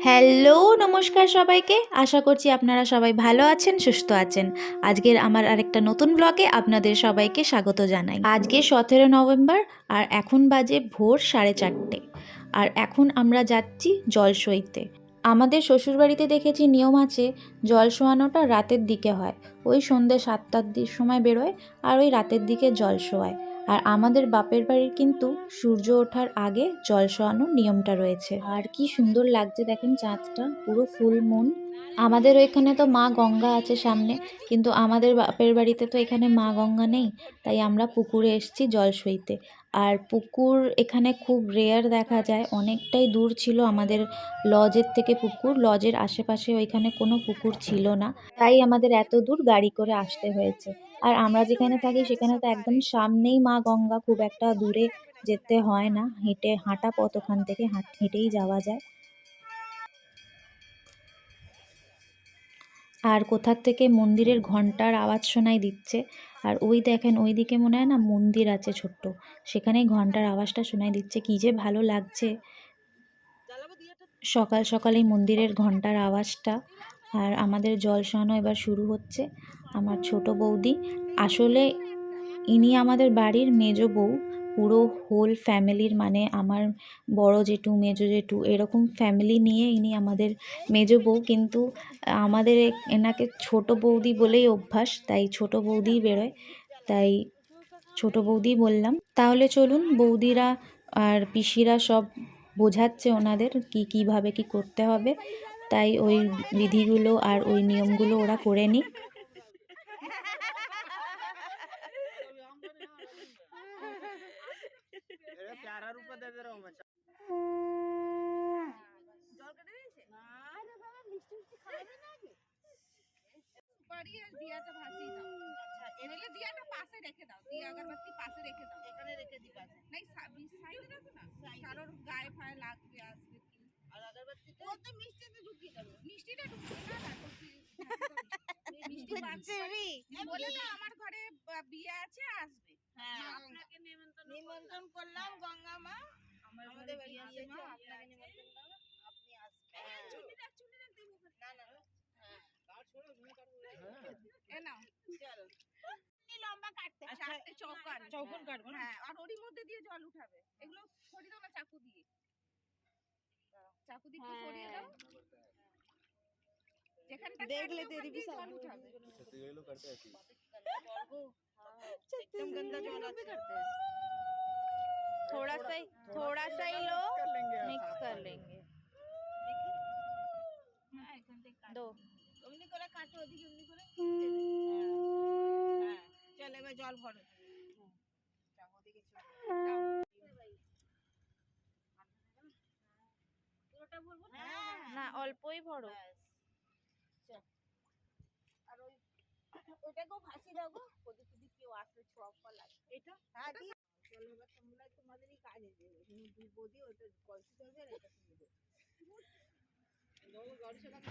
Hello, নমস্কার সবাইকে। আশা করছি আপনারা সবাই ভালো আছেন, সুস্থ আছেন। আজকের আমার আরেকটা নতুন ব্লগে আপনাদের সবাইকে স্বাগত জানাই। আজকে 17 নভেম্বর আর এখন বাজে ভোর 4:30। আর এখন আমরা যাচ্ছি জলসইতে। আমাদের শ্বশুরবাড়িতে দেখেছি নিয়ম আছে, জল সোয়ানোটা রাতের দিকে হয়। ওই সন্ধ্যে 7টার সময় বেরোয় আর ওই রাতের দিকে জল সোয়ায়। আর আমাদের বাপের বাড়ির কিন্তু সূর্য ওঠার আগে জল সোয়ানোর নিয়মটা রয়েছে। আর কি সুন্দর লাগছে দেখেন, চাঁদটা পুরো ফুল মুন। আমাদের ওইখানে তো মা গঙ্গা আছে সামনে, কিন্তু আমাদের বাপের বাড়িতে তো এখানে মা গঙ্গা নেই, তাই আমরা পুকুরে এসেছি জল সইতে। আর পুকুর এখানে খুব রেয়ার দেখা যায়, অনেকটাই দূর ছিল আমাদের লজের থেকে পুকুর। লজের আশেপাশে ওইখানে কোনো পুকুর ছিল না, তাই আমাদের এত দূর গাড়ি করে আসতে হয়েছে। আর আমরা যেখানে থাকি সেখানে তো একদম সামনেই মা গঙ্গা, খুব একটা দূরে যেতে হয় না, হাঁটা পথ, ওখান থেকে হেঁটেই যাওয়া যায়। আর কোথার থেকে মন্দিরের ঘন্টার আওয়াজ শোনাই দিচ্ছে। আর ওই দেখেন ওইদিকে মনে হয় না মন্দির আছে ছোট্ট, সেখানেই ঘন্টার আওয়াজটা শোনাই দিচ্ছে। কী যে ভালো লাগছে সকাল সকাল এই মন্দিরের ঘন্টার আওয়াজটা। আর আমাদের জল সোয়ানো এবার শুরু হচ্ছে। আমার ছোট বৌদি, আসলে ইনি আমাদের বাড়ির মেজো বউ। পুরো হোল ফ্যামিলির, মানে আমার বড় জেঠু, মেজো জেঠু, এরকম ফ্যামিলি নিয়ে ইনি আমাদের মেজো বউ। কিন্তু আমাদের এনাকে ছোট বৌদি বলেই অভ্যাস, তাই ছোট বৌদিই বেরোয়, তাই ছোট বৌদি বললাম। তাহলে চলুন, বৌদিরা আর পিসিরা সব বোঝাচ্ছে ওনাদের কীভাবে কি করতে হবে, তাই ওই বিধিগুলো আর ওই নিয়মগুলো ওরা করে নিক। দিয়াটা ভাসিয়ে দাও। আচ্ছা, এনে দিয়াটা পাশে রেখে দাও, দিয়া আগরবাতি পাশে রেখে দাও। এখানে রেখে দি পাশে। নাই, সাইডে রাখো না, কারোর গায়ে ফায়ে লাগবে আসবে কি। আর আগরবাতি তো মিষ্টিতে ঢুকিয়ে দেবে। মিষ্টিটা ঢুকিয়ে না, মিষ্টি বাচ্চারি বলে দাও আমার ঘরে বিয়ে আছে, আসবে। হ্যাঁ, আপনাকে নিমন্ত্রণ করলাম গঙ্গা মা, আমাদের বাড়ি বিয়ে মা, আপনাকে নিমন্ত্রণ করলাম, আপনি আসবেন। চুনি রাখ দেবো না না। লম্বা কাটতে, চারটে চৌকন কাটবো। হ্যাঁ, আর ওরই মধ্যে দিয়ে জল উঠাবে। এগুলো সরিয়ে দাও না চাকু দিয়ে, একটু সরিয়ে দাও। যেখানটা দেখলে তেরি भी জল উঠাবে। छत्तीसगढ़ करते हैं एकदम गंदा जल करते हैं। थोड़ा सा ही लो, मिक्स कर लेंगे। दो অমনি করে কাটো, ওদিকে অমনি করে। হ্যাঁ, চল এবার জল ভরো। পুরোটা ভরবো না, অল্পই ভরো। আর ওইটাকেও ভাসিয়ে দাও গো, ওদিক ওদিক কেউ আসলে ছোঁয়া ফল আছে। এটা হ্যাঁ দি চল, এবার তোমরা তোমাদেরই কাজে দেবে। তুমি দুই বৌদি ওটা কলসি দেবে আর এটা তুমি দেবে। গাড়ি চালাতে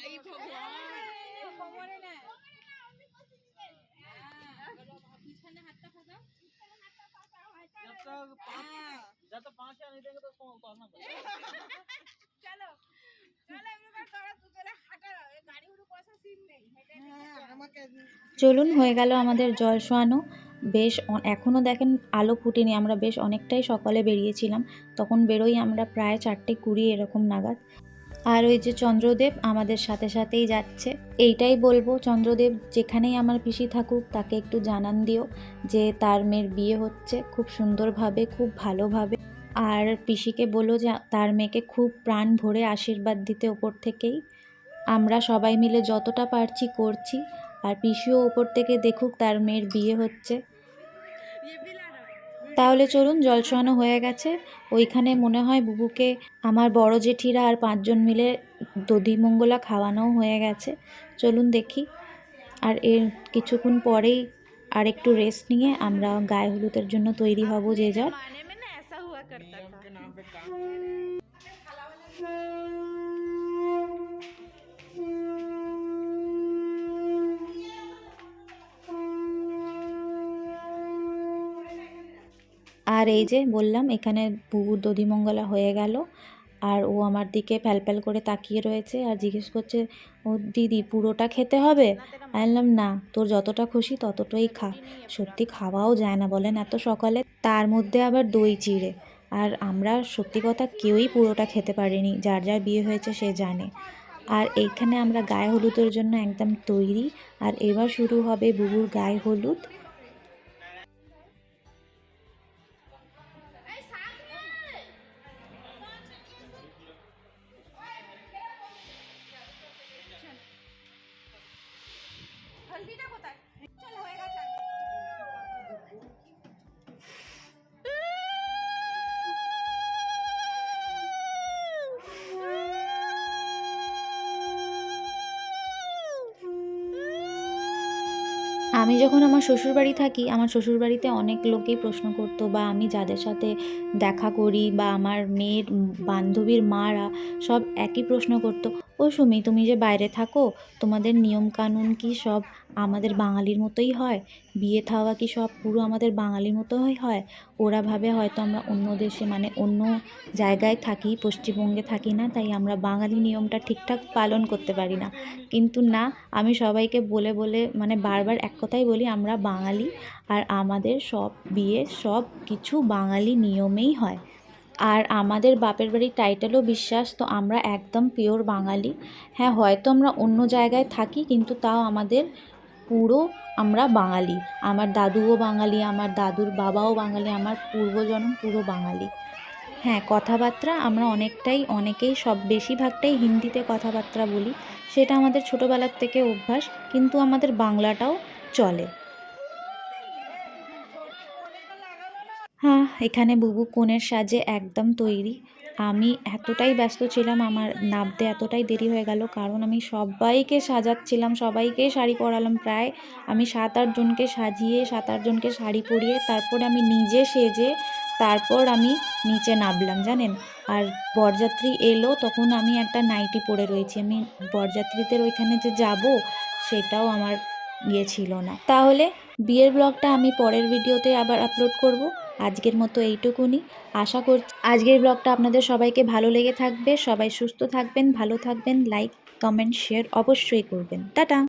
এই ভগবান খবরে না, পিছনে হাতটা ফাঁসাও, जब तक 5 नहीं देंगे तो उसको उतारना पड़ेगा। चलो चलो এবার তোরা দুজনে হাঁটা, এই গাড়ি উড়ে বসার সিন নেই। আমাকে চলুন, হয়ে গেল আমাদের জল সোয়ানো। বেশ এখনও দেখেন আলো ফুটেনি, আমরা বেশ অনেকটাই সকালে বেরিয়েছিলাম, তখন বেরোই আমরা প্রায় 4:20 এরকম নাগাদ। আর ওই যে চন্দ্রদেব আমাদের সাথে সাথেই যাচ্ছে। এইটাই বলবো, চন্দ্রদেব যেখানেই আমার পিসি থাকুক তাকে একটু জানান দিও যে তার মেয়ের বিয়ে হচ্ছে খুব সুন্দরভাবে, খুব ভালোভাবে। আর পিসিকে বলো যে তার মেয়েকে খুব প্রাণ ভরে আশীর্বাদ দিতে ওপর থেকেই। আমরা সবাই মিলে যতটা পারছি করছি, আর পিসিও ওপর থেকে দেখুক তার মেয়ের বিয়ে হচ্ছে। তাহলে চলুন, জল সোয়ানো হয়ে গেছে। ওইখানে মনে হয় বুবুকে আমার বড় জেঠিরা আর 5 জন মিলে দধিমঙ্গলা খাওয়ানোও হয়ে গেছে। চলুন দেখি। আর এর কিছুক্ষণ পরেই আর একটু রেস্ট নিয়ে আমরা গায়ে হলুদের জন্য তৈরি হব যে যার। আর এই যে বললাম এখানে বুবুর দধিমঙ্গলা হয়ে গেল, আর ও আমার দিকে প্যালপ্যাল করে তাকিয়ে রয়েছে আর জিজ্ঞেস করছে, ও দিদি পুরোটা খেতে হবে? আমি বললাম না, তোর যতটা খুশি ততটাই খা। সত্যি খাওয়াও যায় না বলেন এত সকালে, তার মধ্যে আবার দই চিড়ে। আর আমরা সত্যি কথা কেউই পুরোটা খেতে পারিনি, যার যার বিয়ে হয়েছে সে জানে। আর এইখানে আমরা গায়ে হলুদের জন্য একদম তৈরি, আর এবার শুরু হবে বুবুর গায়ে হলুদ। আমি যখন আমার শ্বশুরবাড়ি থাকি, আমার শ্বশুরবাড়িতে অনেক লোকেই প্রশ্ন করতো, বা আমি যাদের সাথে দেখা করি বা আমার মেয়ের বান্ধবীর মারা সব একই প্রশ্ন করতো, ও সুমি তুমি যে বাইরে থাকো, তোমাদের নিয়মকানুন কি সব আমাদের বাঙালির মতোই হয়? বিয়ে থাওয়া কি সব পুরো আমাদের বাঙালির মতোই হয়? ওরা ভাবে হয়তো আমরা অন্য দেশে মানে অন্য জায়গায় থাকি, পশ্চিমবঙ্গে থাকি না, তাই আমরা বাঙালি নিয়মটা ঠিকঠাক পালন করতে পারি না। কিন্তু না, আমি সবাইকে বলে বলে মানে বারবার এক কথাই বলি, আমরা বাঙালি, আর আমাদের সব বিয়ে সব কিছু বাঙালি নিয়মেই হয়। আর আমাদের বাপের বাড়ির টাইটেলও বিশ্বাস, তো আমরা একদম পিওর বাঙালি। হ্যাঁ, হয়তো আমরা অন্য জায়গায় থাকি, কিন্তু তাও আমাদের পুরো আমরা বাঙালি। আমার দাদুও বাঙালি, আমার দাদুর বাবাও বাঙালি, আমার পূর্বজন্ম পুরো বাঙালি। হ্যাঁ, কথাবার্তা আমরা অনেকেই সব বেশিরভাগটাই হিন্দিতে কথাবার্তা বলি, সেটা আমাদের ছোটোবেলার থেকে অভ্যাস, কিন্তু আমাদের বাংলাটাও চলে। হ্যাঁ, এখানে বুবু কনের সাজে একদম তৈরি। আমি এতটাই ব্যস্ত ছিলাম, আমার নাবতে এতটাই দেরি হয়ে গেল, কারণ আমি সবাইকে সাজাচ্ছিলাম, সবাইকেই শাড়ি পরালাম। প্রায় আমি 7-8 জনকে সাজিয়ে 7-8 জনকে শাড়ি পরিয়ে তারপর আমি নিজে সেজে তারপর আমি নিচে নামলাম জানেন। আর বরযাত্রী এলো তখন আমি একটা নাইটি পরে রয়েছি। আমি বরযাত্রীদের ওইখানে যে যাব সেটাও আমার ছিল না। তাহলে বিয়ের ব্লগটা আমি পরের ভিডিওতে আবার আপলোড করব। আজকের মতো এইটুকুনি। আশা করছি আজকের ব্লগটা আপনাদের সবাইকে ভালো লেগে থাকবে। সবাই সুস্থ থাকবেন, ভালো থাকবেন, লাইক, কমেন্ট, শেয়ার অবশ্যই করবেন। টাটা।